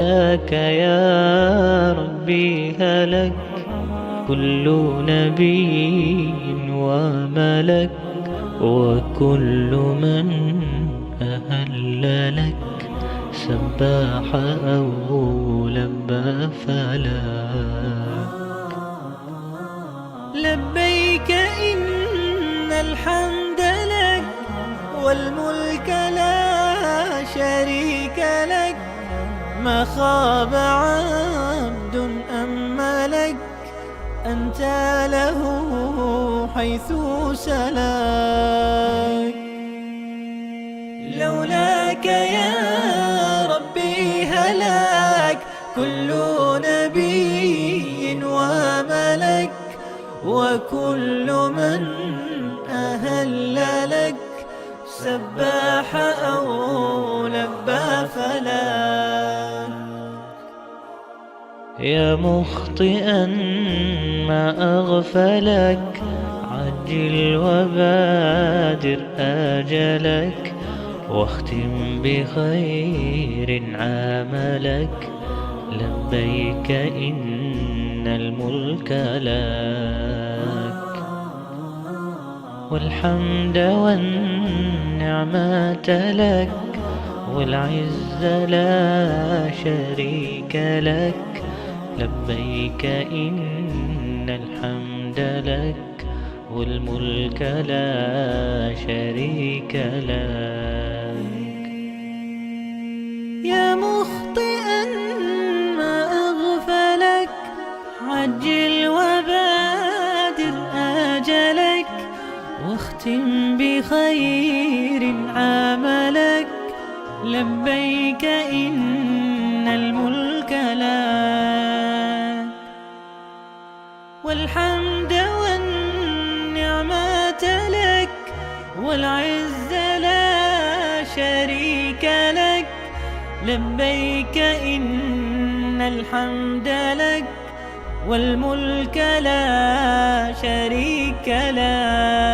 لك يا ربي هلك كل نبي وملك، وكل من أهل لك سباح أو لبى فلك. لبيك إن الحمد لك والملك لا شريك لك، ما خاب عبد أملك، أنت له حيث سلك. لولاك يا ربي هلك كل نبي وملك، وكل من أهل لك سباح أو لبى فلك. يا مخطئا ما أغفلك عجل وبادر آجلك، واختم بخير عملك، لبيك إن الملك لك، والحمد والنعمة لك، والعز لا شريك لك، لبيك إن الحمد لك، والملك لا شريك لك. يا مخطئا ما أغفلك عجل وبادر آجلك، واختم بخير عملك، لبيك إن الملك لك، والحمد والنعمة لك، والعز لا شريك لك، لبيك إن الحمد لك، والملك لا شريك لك.